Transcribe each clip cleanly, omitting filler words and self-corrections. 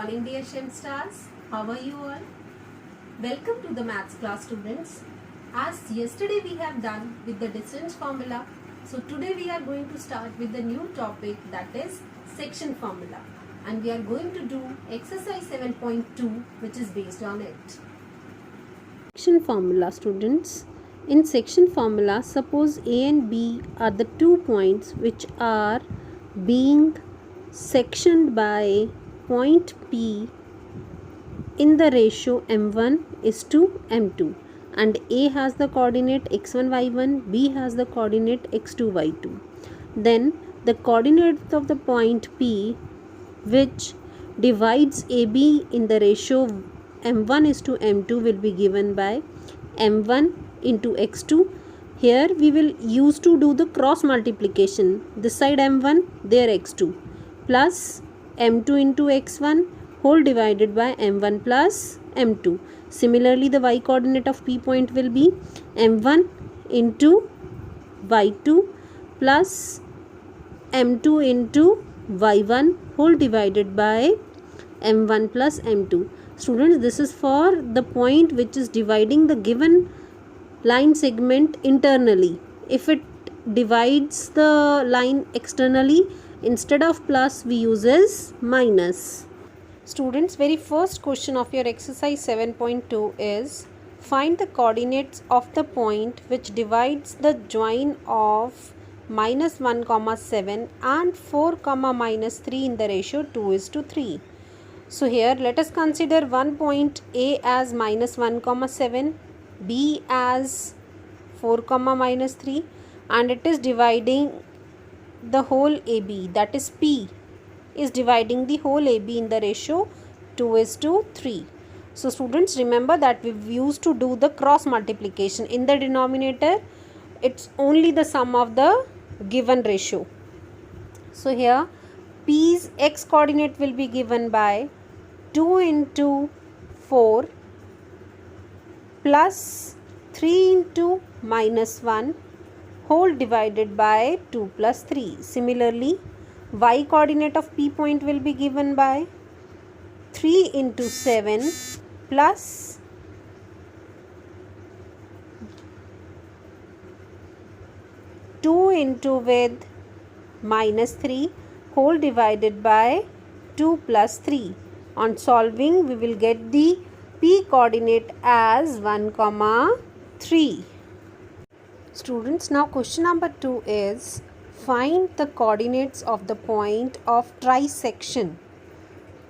morning dear Shem stars. How are you all? Welcome to the maths class students. As yesterday we have done with the distance formula, so today we are going to start with the new topic, that is section formula, and we are going to do exercise 7.2 which is based on it. Section formula students. In section formula, suppose A and B are the 2 points which are being sectioned by point P in the ratio m1 is to m2, and A has the coordinate x1 y1, B has the coordinate x2 y2. Then the coordinates of the point P which divides AB in the ratio m1 is to m2 will be given by m1 into x2. Here we will use to do the cross multiplication. This side m1, there x2, plus m2 into x1 whole divided by m1 plus m2. Similarly, the y coordinate of P point will be m1 into y2 plus m2 into y1 whole divided by m1 plus m2. Students, this is for the point which is dividing the given line segment internally. If it divides the line externally, instead of plus we uses minus. Students, very first question of your exercise 7.2 is find the coordinates of the point which divides the join of minus 1 comma 7 and 4 comma minus 3 in the ratio 2 is to 3. So here let us consider one point A as minus 1 comma 7, B as 4 comma minus 3, and it is dividing the whole AB, that is P is dividing the whole AB in the ratio 2 is to 3. So students, remember that we used to do the cross multiplication. In the denominator it's only the sum of the given ratio. So here P's x coordinate will be given by 2 into 4 plus 3 into minus 1 whole divided by 2 plus 3. Similarly, y coordinate of P point will be given by 3 into 7 plus 2 into with minus 3 whole divided by 2 plus 3. On solving, we will get the P coordinate as 1 comma 3. Students, now question number 2 is find the coordinates of the point of trisection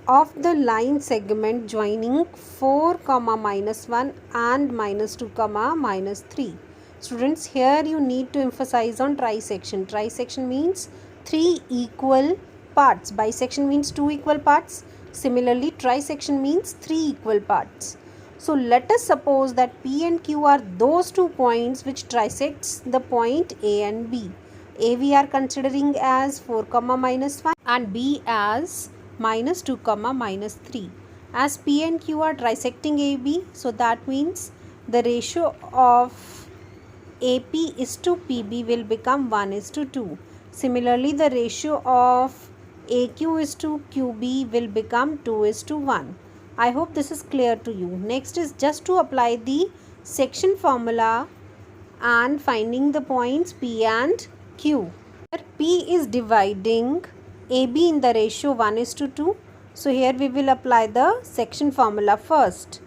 of the line segment joining 4 comma minus 1 and minus 2 comma minus 3. Students, here you need to emphasize on trisection. Trisection means 3 equal parts. Bisection means 2 equal parts. Similarly, trisection means 3 equal parts. So let us suppose that P and Q are those 2 points which trisects the point A and B. A we are considering as 4 comma minus 1 and B as minus 2 comma minus 3. As P and Q are trisecting AB, so that means the ratio of AP is to PB will become 1 is to 2. Similarly, the ratio of AQ is to QB will become 2 is to 1. I hope this is clear to you. Next is just to apply the section formula and finding the points P and Q. Here P is dividing AB in the ratio 1 is to 2. So here we will apply the section formula first.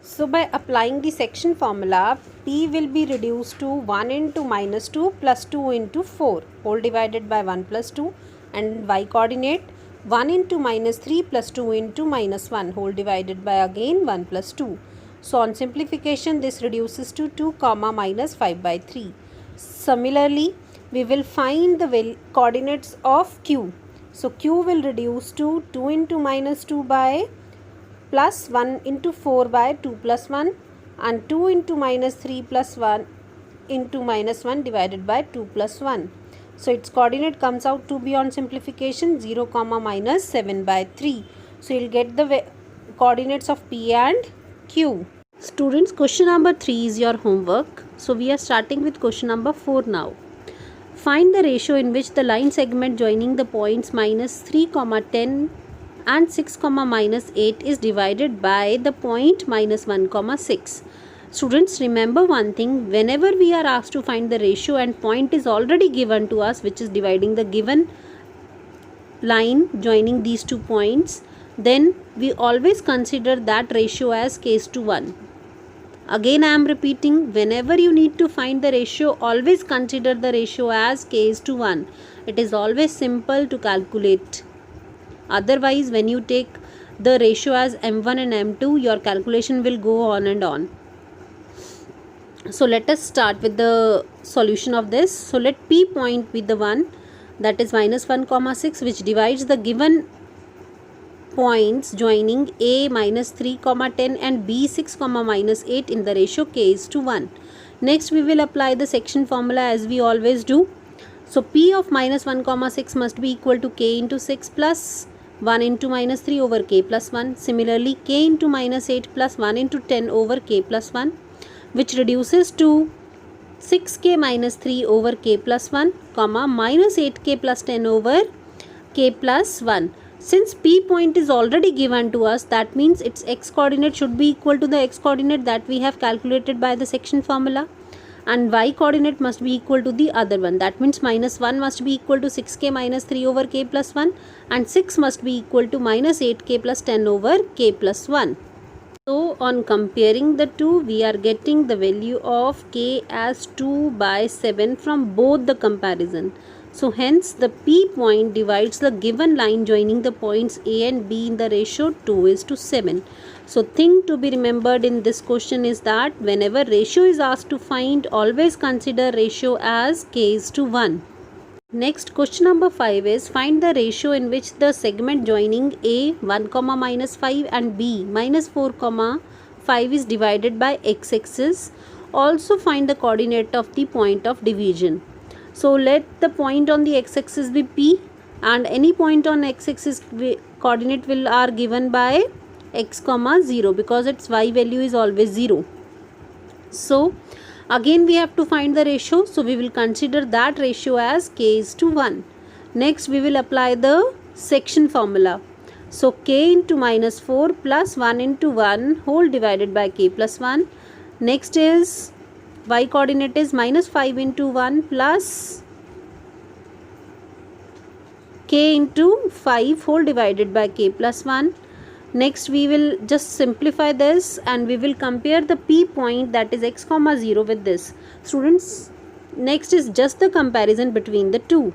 So by applying the section formula, P will be reduced to 1 into minus 2 plus 2 into 4 whole divided by 1 plus 2, and y coordinate 1 into minus 3 plus 2 into minus 1 whole divided by again 1 plus 2. So on simplification, this reduces to 2 comma minus 5 by 3. Similarly, we will find the coordinates of Q. So Q will reduce to 2 into minus 2 by plus 1 into 4 by 2 plus 1 and 2 into minus 3 plus 1 into minus 1 divided by 2 plus 1. So its coordinate comes out to be on simplification 0 comma minus 7 by 3. So you will get the coordinates of P and Q. Students, question number 3 is your homework. So we are starting with question number 4 now. Find the ratio in which the line segment joining the points minus 3 comma 10 and 6 comma minus 8 is divided by the point minus 1 comma 6. Students, remember one thing, whenever we are asked to find the ratio and point is already given to us, which is dividing the given line joining these 2 points, then we always consider that ratio as k is to 1. Again I am repeating, whenever you need to find the ratio, always consider the ratio as k is to 1. It is always simple to calculate. Otherwise, when you take the ratio as m1 and m2, your calculation will go on and on. So let us start with the solution of this. So let P point be the one, that is minus 1 comma 6, which divides the given points joining A minus 3 comma 10 and B 6 comma minus 8 in the ratio k is to 1. Next we will apply the section formula as we always do. So P of minus 1 comma 6 must be equal to k into 6 plus 1 into minus 3 over k plus 1. Similarly, k into minus 8 plus 1 into 10 over k plus 1, which reduces to 6k minus 3 over k plus 1 comma minus 8k plus 10 over k plus 1. Since P point is already given to us, that means its x coordinate should be equal to the x coordinate that we have calculated by the section formula, and y coordinate must be equal to the other one. That means minus 1 must be equal to 6k minus 3 over k plus 1 and 6 must be equal to minus 8k plus 10 over k plus 1. So on comparing the two, we are getting the value of k as 2 by 7 from both the comparison. So hence the P point divides the given line joining the points A and B in the ratio 2 is to 7. So thing to be remembered in this question is that whenever ratio is asked to find, always consider ratio as k is to 1. Next, question number 5 is find the ratio in which the segment joining A 1 comma minus 5 and B minus 4 comma 5 is divided by x-axis. Also find the coordinate of the point of division. So let the point on the x-axis be P, and any point on x-axis coordinate are given by x comma 0 because its y value is always 0. So again we have to find the ratio, so we will consider that ratio as k is to 1. Next we will apply the section formula. So k into minus 4 plus 1 into 1 whole divided by k plus 1. Next is y coordinate is minus 5 into 1 plus k into 5 whole divided by k plus 1. Next we will just simplify this and we will compare the P point, that is x comma 0, with this. Students, next is just the comparison between the two.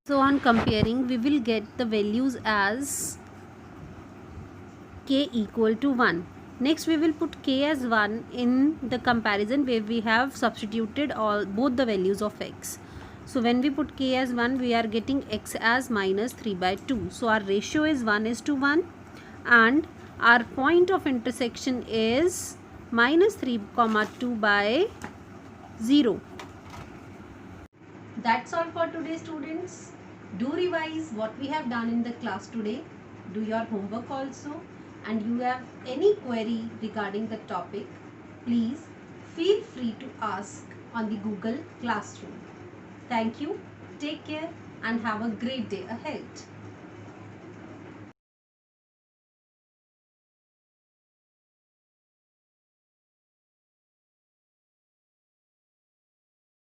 So on comparing, we will get the values as k equal to 1. Next we will put k as 1 in the comparison where we have substituted both the values of x. So when we put k as 1, we are getting x as minus 3 by 2. So our ratio is 1 is to 1 and our point of intersection is minus 3 comma 2 by 0. That's all for today, students. Do revise what we have done in the class today. Do your homework also. And you have any query regarding the topic, please feel free to ask on the Google Classroom. Thank you, take care and have a great day ahead.